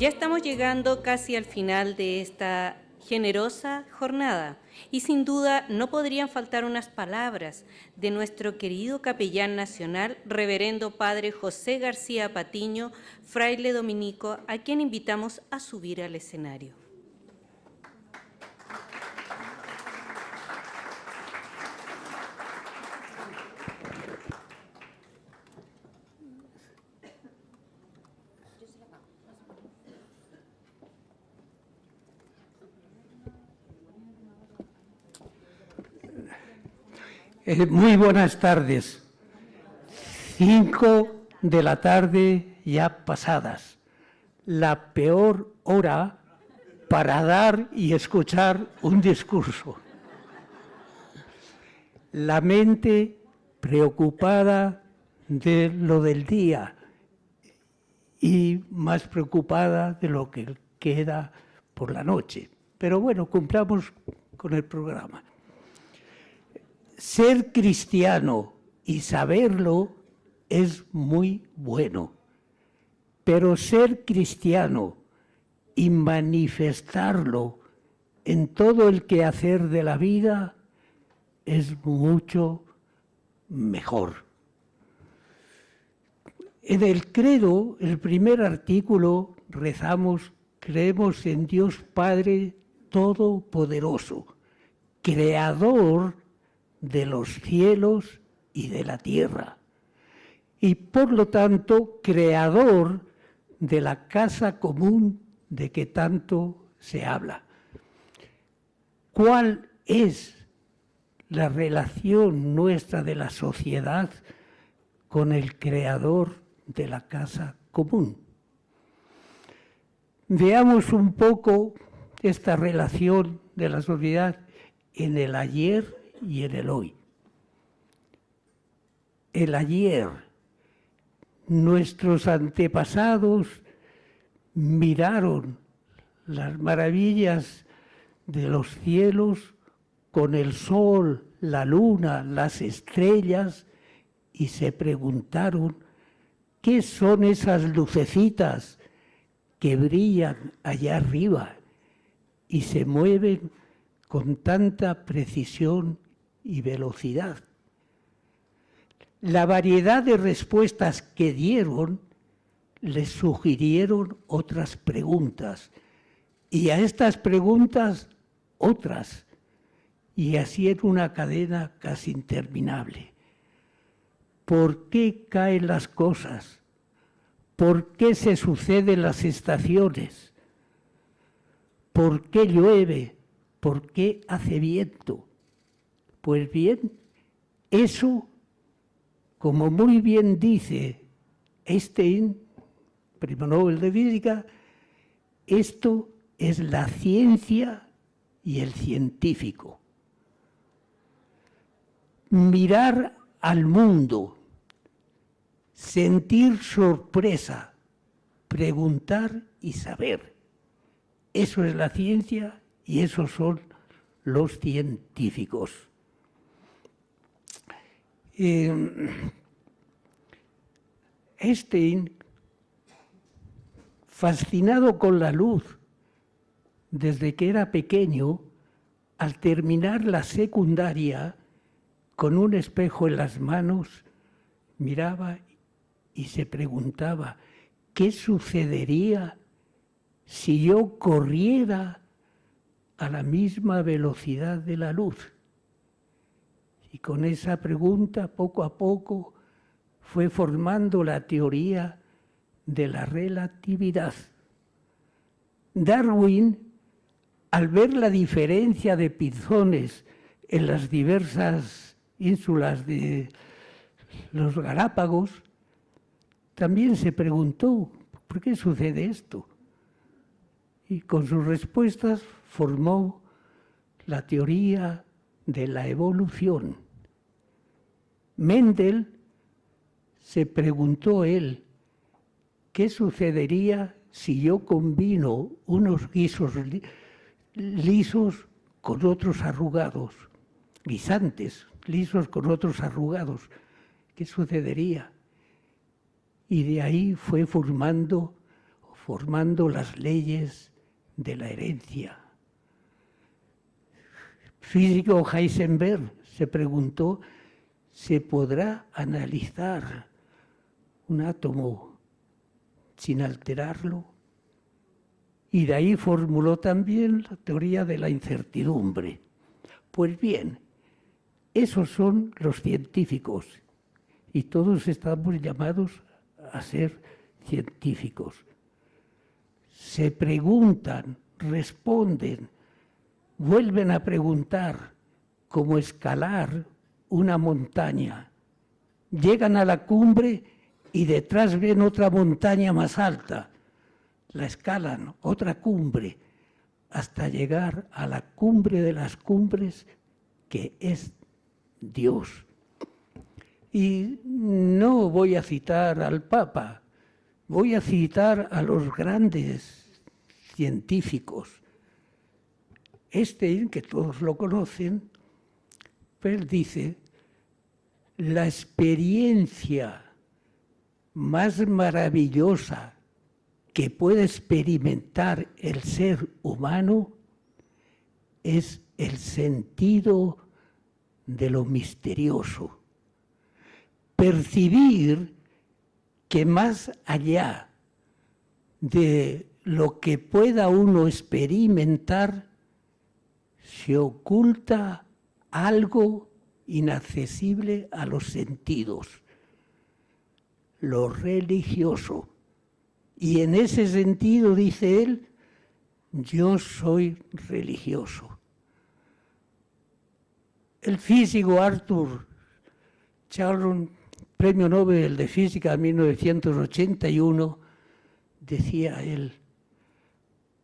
Ya estamos llegando casi al final de esta generosa jornada y sin duda no podrían faltar unas palabras de nuestro querido capellán nacional, reverendo padre José García Patiño, fraile dominico, a quien invitamos a subir al escenario. Muy buenas tardes. 5 de la tarde ya pasadas. La peor hora para dar y escuchar un discurso. La mente preocupada de lo del día y más preocupada de lo que queda por la noche. Pero bueno, cumplamos con el programa. Ser cristiano y saberlo es muy bueno, pero ser cristiano y manifestarlo en todo el quehacer de la vida es mucho mejor. En el credo, el primer artículo, rezamos: creemos en Dios Padre Todopoderoso, Creador de los cielos y de la tierra, y por lo tanto creador de la casa común de que tanto se habla. ¿Cuál es la relación nuestra de la sociedad con el creador de la casa común? Veamos un poco esta relación de la sociedad en el ayer y en el hoy. El ayer, nuestros antepasados miraron las maravillas de los cielos con el sol, la luna, las estrellas y se preguntaron: ¿qué son esas lucecitas que brillan allá arriba y se mueven con tanta precisión y velocidad? La variedad de respuestas que dieron les sugirieron otras preguntas, y a estas preguntas otras, y así en una cadena casi interminable. ¿Por qué caen las cosas? ¿Por qué se suceden las estaciones? ¿Por qué llueve? ¿Por qué hace viento? Pues bien, eso, como muy bien dice Einstein, premio Nobel de Física, esto es la ciencia y el científico. Mirar al mundo, sentir sorpresa, preguntar y saber. Eso es la ciencia y esos son los científicos. Einstein, fascinado con la luz desde que era pequeño, al terminar la secundaria, con un espejo en las manos, miraba y se preguntaba: ¿qué sucedería si yo corriera a la misma velocidad de la luz? Y con esa pregunta, poco a poco, fue formando la teoría de la relatividad. Darwin, al ver la diferencia de pinzones en las diversas ínsulas de los Galápagos, también se preguntó: ¿por qué sucede esto? Y con sus respuestas formó la teoría de la evolución. Mendel se preguntó él: ¿qué sucedería si yo combino unos guisos lisos con otros arrugados? Guisantes lisos con otros arrugados. ¿Qué sucedería? Y de ahí fue formando las leyes de la herencia. Físico Heisenberg se preguntó, ¿se podrá analizar un átomo sin alterarlo? Y de ahí formuló también la teoría de la incertidumbre. Pues bien, esos son los científicos y todos estamos llamados a ser científicos. Se preguntan, responden, vuelven a preguntar, cómo escalar una montaña. Llegan a la cumbre y detrás ven otra montaña más alta. La escalan, otra cumbre, hasta llegar a la cumbre de las cumbres, que es Dios. Y no voy a citar al Papa, voy a citar a los grandes científicos. Que todos lo conocen, él dice, la experiencia más maravillosa que puede experimentar el ser humano es el sentido de lo misterioso. Percibir que más allá de lo que pueda uno experimentar, se oculta algo inaccesible a los sentidos, lo religioso. Y en ese sentido, dice él, yo soy religioso. El físico Arthur Charlton, Premio Nobel de Física en 1981, decía él,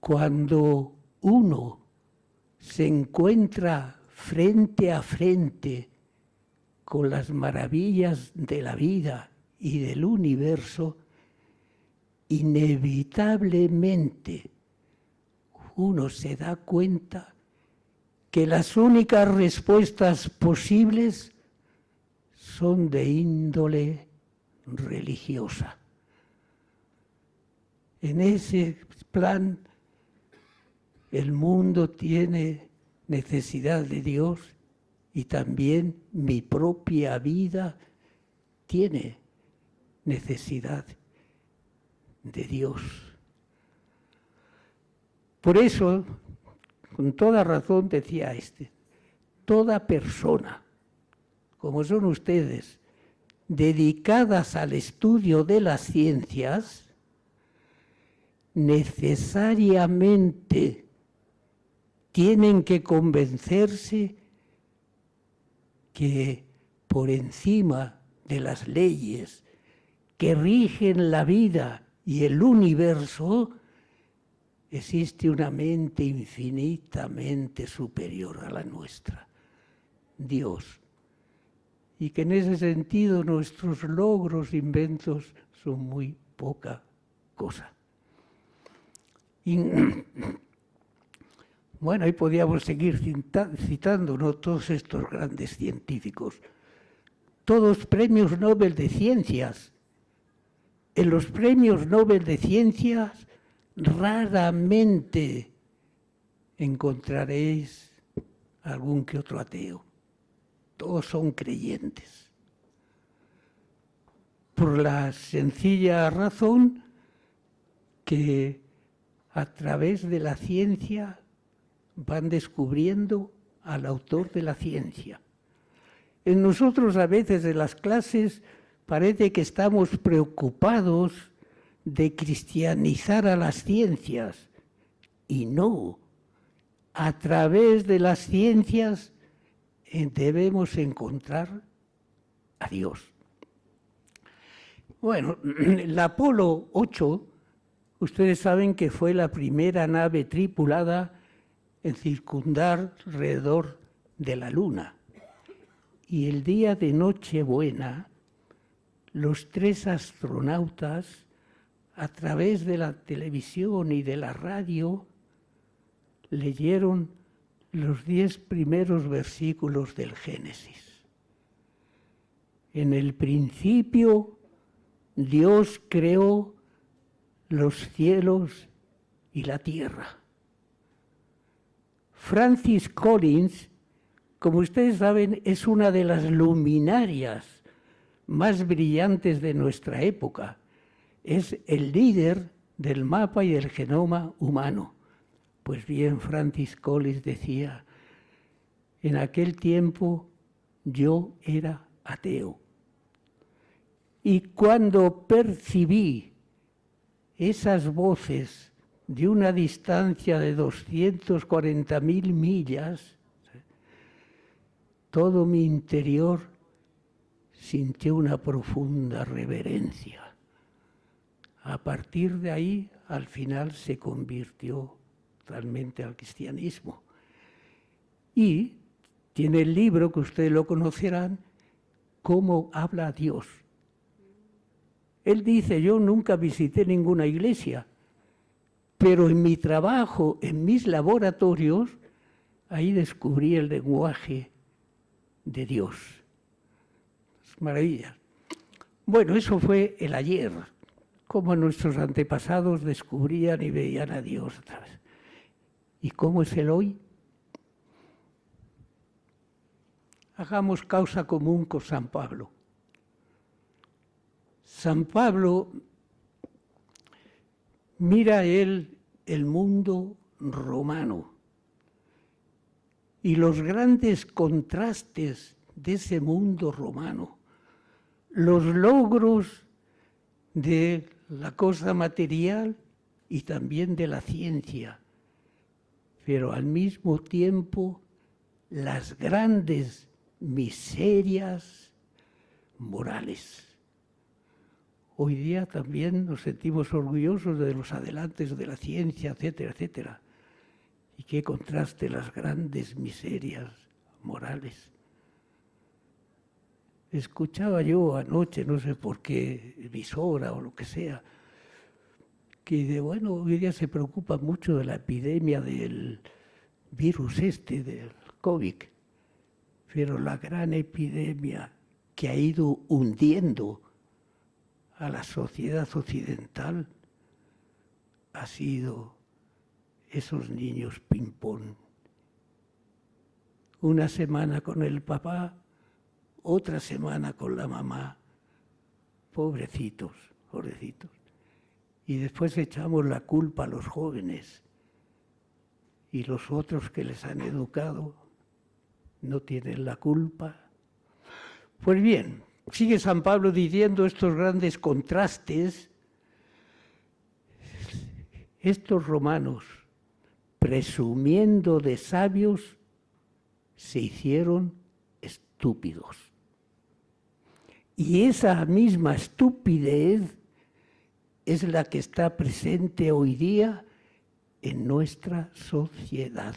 cuando uno se encuentra frente a frente con las maravillas de la vida y del universo, inevitablemente uno se da cuenta que las únicas respuestas posibles son de índole religiosa. En ese plan, el mundo tiene necesidad de Dios y también mi propia vida tiene necesidad de Dios. Por eso, con toda razón decía toda persona, como son ustedes, dedicadas al estudio de las ciencias, necesariamente tienen que convencerse que por encima de las leyes que rigen la vida y el universo, existe una mente infinitamente superior a la nuestra, Dios. Y que en ese sentido nuestros logros, inventos, son muy poca cosa. Y, bueno, ahí podíamos seguir citando, ¿no?, todos estos grandes científicos. Todos premios Nobel de Ciencias. En los premios Nobel de Ciencias raramente encontraréis algún que otro ateo. Todos son creyentes. Por la sencilla razón que a través de la ciencia van descubriendo al autor de la ciencia. En nosotros a veces en las clases parece que estamos preocupados de cristianizar a las ciencias, y no. A través de las ciencias debemos encontrar a Dios. Bueno, el Apolo 8, ustedes saben que fue la primera nave tripulada en circundar alrededor de la Luna. Y el día de Nochebuena, los 3 astronautas, a través de la televisión y de la radio, leyeron los 10 primeros versículos del Génesis. En el principio, Dios creó los cielos y la tierra. Francis Collins, como ustedes saben, es una de las luminarias más brillantes de nuestra época. Es el líder del mapa y del genoma humano. Pues bien, Francis Collins decía, en aquel tiempo yo era ateo. Y cuando percibí esas voces de una distancia de 240.000 millas, todo mi interior sintió una profunda reverencia. A partir de ahí, al final, se convirtió totalmente al cristianismo. Y tiene el libro, que ustedes lo conocerán, Cómo habla Dios. Él dice, yo nunca visité ninguna iglesia, pero en mi trabajo, en mis laboratorios, ahí descubrí el lenguaje de Dios. Es maravilla. Bueno, eso fue el ayer, cómo nuestros antepasados descubrían y veían a Dios. ¿Y cómo es el hoy? Hagamos causa común con San Pablo. San Pablo mira él el mundo romano y los grandes contrastes de ese mundo romano, los logros de la cosa material y también de la ciencia, pero al mismo tiempo las grandes miserias morales. Hoy día también nos sentimos orgullosos de los adelantos de la ciencia, etcétera, etcétera. Y qué contraste las grandes miserias morales. Escuchaba yo anoche, no sé por qué emisora o lo que sea, que hoy día se preocupa mucho de la epidemia del virus del COVID, pero la gran epidemia que ha ido hundiendo a la sociedad occidental ha sido esos niños ping-pong. Una semana con el papá, otra semana con la mamá. Pobrecitos, pobrecitos. Y después echamos la culpa a los jóvenes. Y los otros que les han educado no tienen la culpa. Pues bien, sigue San Pablo diciendo estos grandes contrastes. Estos romanos, presumiendo de sabios, se hicieron estúpidos. Y esa misma estupidez es la que está presente hoy día en nuestra sociedad.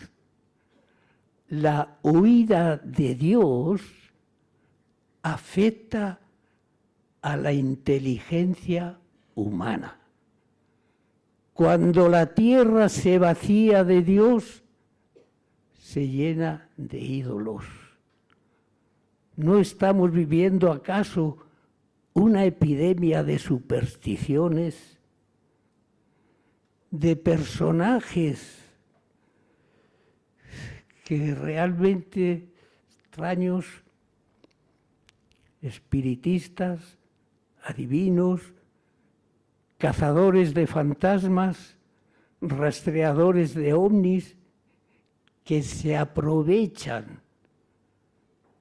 La huida de Dios afecta a la inteligencia humana. Cuando la tierra se vacía de Dios, se llena de ídolos. ¿No estamos viviendo acaso una epidemia de supersticiones, de personajes que realmente extraños, espiritistas, adivinos, cazadores de fantasmas, rastreadores de ovnis, que se aprovechan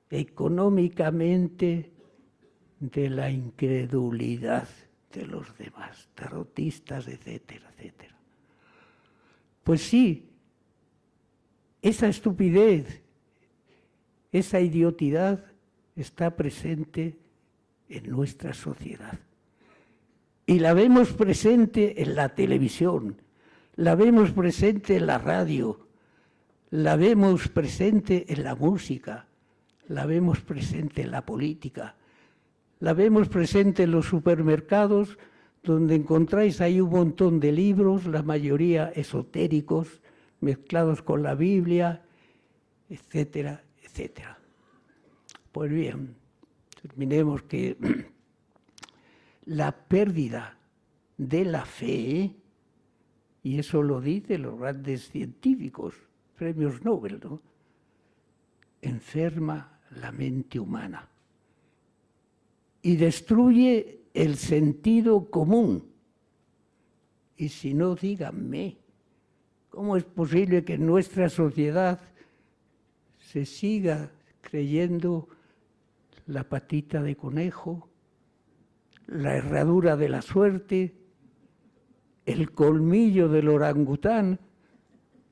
económicamente de la incredulidad de los demás, tarotistas, etcétera, etcétera? Pues sí, esa estupidez, esa idiotidad está presente en nuestra sociedad. Y la vemos presente en la televisión, la vemos presente en la radio, la vemos presente en la música, la vemos presente en la política, la vemos presente en los supermercados, donde encontráis ahí un montón de libros, la mayoría esotéricos, mezclados con la Biblia, etcétera, etcétera. Pues bien, terminemos que la pérdida de la fe, y eso lo dicen los grandes científicos, premios Nobel, ¿no? Enferma la mente humana y destruye el sentido común. Y si no, díganme, ¿cómo es posible que en nuestra sociedad se siga creyendo la patita de conejo, la herradura de la suerte, el colmillo del orangután,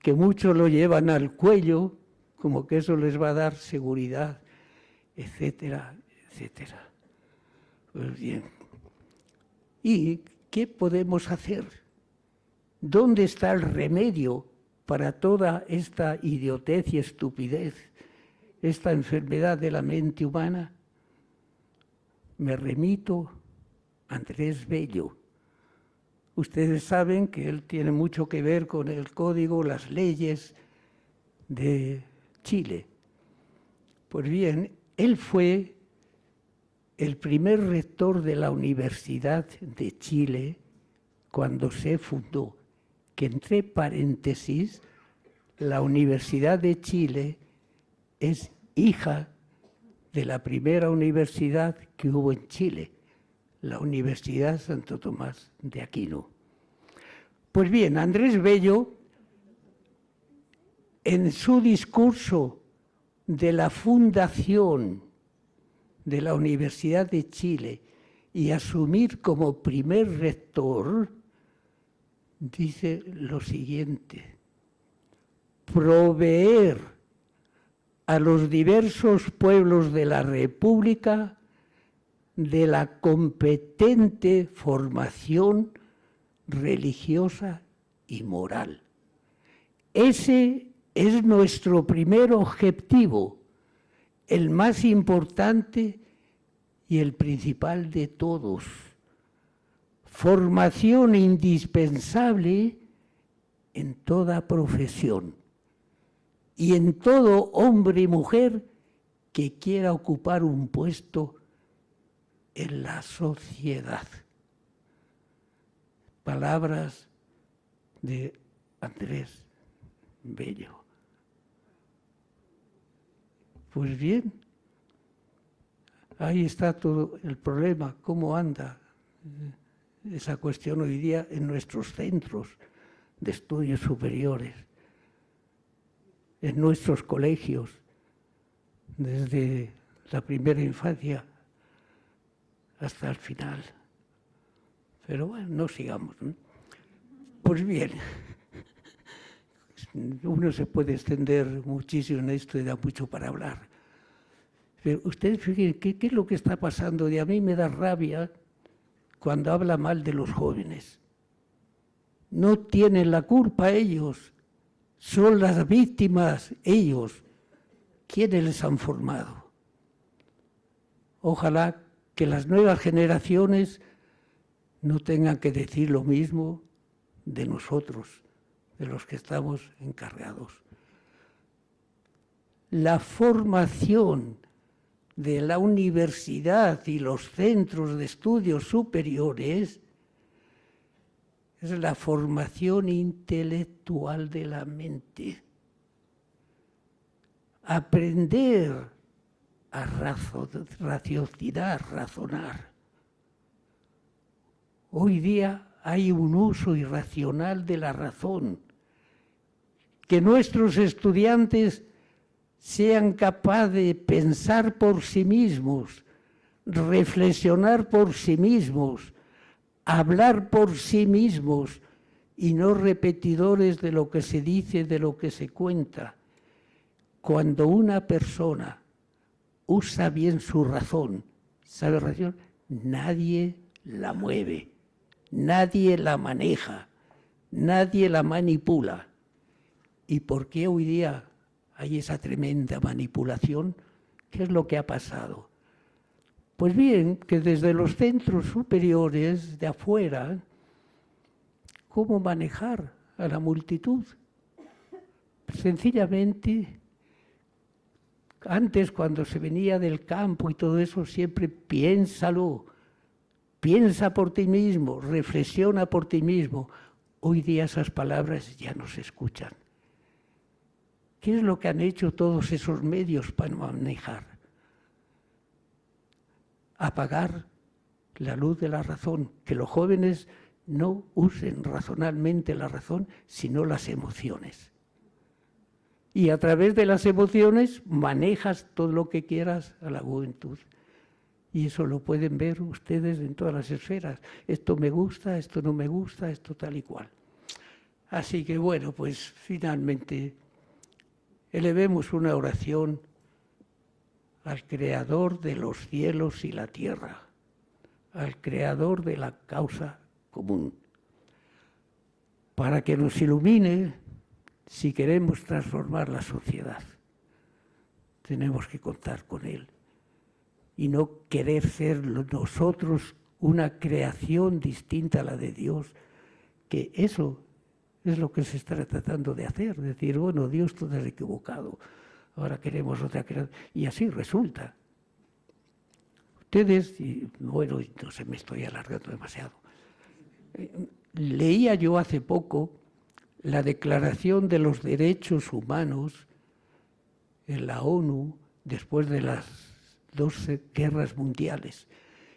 que muchos lo llevan al cuello, como que eso les va a dar seguridad, etcétera, etcétera? Pues bien, ¿y qué podemos hacer? ¿Dónde está el remedio para toda esta idiotez y estupidez, esta enfermedad de la mente humana? Me remito a Andrés Bello. Ustedes saben que él tiene mucho que ver con el código, las leyes de Chile. Pues bien, él fue el primer rector de la Universidad de Chile cuando se fundó, que entre paréntesis, la Universidad de Chile es hija de la primera universidad que hubo en Chile, la Universidad Santo Tomás de Aquino. Pues bien, Andrés Bello, en su discurso de la fundación de la Universidad de Chile y asumir como primer rector, dice lo siguiente: proveer a los diversos pueblos de la República de la competente formación religiosa y moral. Ese es nuestro primer objetivo, el más importante y el principal de todos. Formación indispensable en toda profesión y en todo hombre y mujer que quiera ocupar un puesto en la sociedad. Palabras de Andrés Bello. Pues bien, ahí está todo el problema, cómo anda esa cuestión hoy día en nuestros centros de estudios superiores, en nuestros colegios, desde la primera infancia hasta el final. Pero bueno, no sigamos, ¿no? Pues bien, uno se puede extender muchísimo en esto y da mucho para hablar. Pero ustedes fíjense, ¿qué es lo que está pasando? Y a mí me da rabia cuando habla mal de los jóvenes. No tienen la culpa ellos, son las víctimas ellos. ¿Quiénes les han formado? Ojalá que las nuevas generaciones no tengan que decir lo mismo de nosotros, de los que estamos encargados. La formación de la universidad y los centros de estudios superiores es la formación intelectual de la mente. Aprender a raciocinar, razonar. Hoy día hay un uso irracional de la razón. Que nuestros estudiantes sean capaces de pensar por sí mismos, reflexionar por sí mismos, hablar por sí mismos y no repetidores de lo que se dice, de lo que se cuenta. Cuando una persona usa bien su razón, ¿sabe razón? Nadie la mueve, nadie la maneja, nadie la manipula. ¿Y por qué hoy día hay esa tremenda manipulación? ¿Qué es lo que ha pasado? Pues bien, que desde los centros superiores de afuera, ¿cómo manejar a la multitud? Sencillamente, antes cuando se venía del campo y todo eso, siempre piénsalo piensa por ti mismo, reflexiona por ti mismo. Hoy día esas palabras ya no se escuchan. ¿Qué es lo que han hecho todos esos medios para manejar? Apagar la luz de la razón, que los jóvenes no usen razonalmente la razón, sino las emociones. Y a través de las emociones manejas todo lo que quieras a la juventud. Y eso lo pueden ver ustedes en todas las esferas. Esto me gusta, esto no me gusta, esto tal y cual. Así que bueno, pues finalmente elevemos una oración al Creador de los cielos y la tierra, al Creador de la causa común, para que nos ilumine si queremos transformar la sociedad. Tenemos que contar con Él y no querer ser nosotros una creación distinta a la de Dios, que eso es lo que se está tratando de hacer, decir, bueno, Dios todo es equivocado, ahora queremos otra creación, y así resulta. Ustedes, y bueno, no sé, me estoy alargando demasiado. Leía yo hace poco la Declaración de los Derechos Humanos en la ONU después de las 2 guerras mundiales.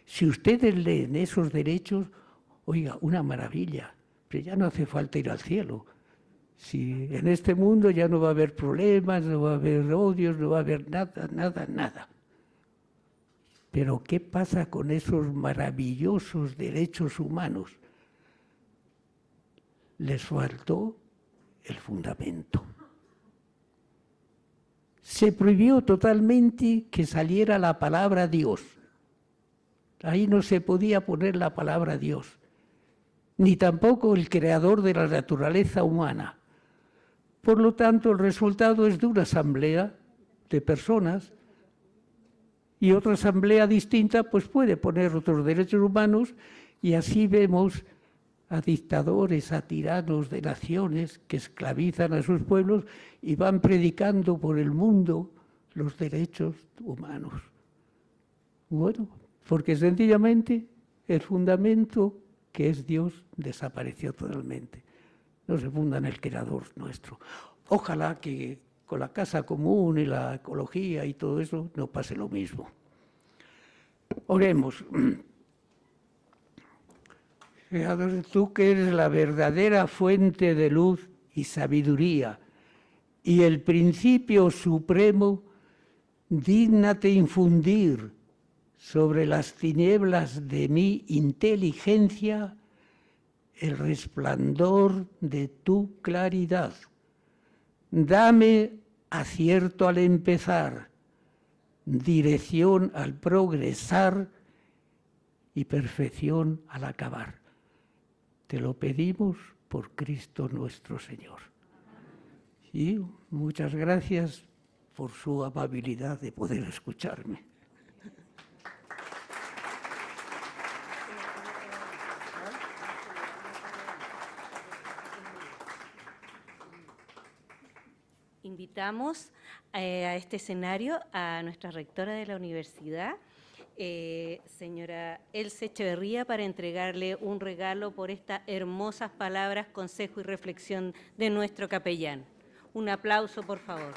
Si ustedes leen esos derechos, oiga, una maravilla, pero ya no hace falta ir al cielo. Si en este mundo ya no va a haber problemas, no va a haber odios, no va a haber nada, nada, nada. Pero ¿qué pasa con esos maravillosos derechos humanos? Les faltó el fundamento. Se prohibió totalmente que saliera la palabra Dios. Ahí no se podía poner la palabra Dios, ni tampoco el creador de la naturaleza humana. Por lo tanto, el resultado es de una asamblea de personas y otra asamblea distinta pues puede poner otros derechos humanos y así vemos a dictadores, a tiranos de naciones que esclavizan a sus pueblos y van predicando por el mundo los derechos humanos. Bueno, porque sencillamente el fundamento que es Dios desapareció totalmente. No se funda en el Creador nuestro. Ojalá que con la casa común y la ecología y todo eso no pase lo mismo. Oremos. Creador, tú que eres la verdadera fuente de luz y sabiduría y el principio supremo, dígnate infundir sobre las tinieblas de mi inteligencia el resplandor de tu claridad. Dame acierto al empezar, dirección al progresar y perfección al acabar. Te lo pedimos por Cristo nuestro Señor. Y muchas gracias por su amabilidad de poder escucharme. Invitamos a este escenario a nuestra rectora de la universidad, señora Elsa Echeverría, para entregarle un regalo por estas hermosas palabras, consejo y reflexión de nuestro capellán. Un aplauso, por favor.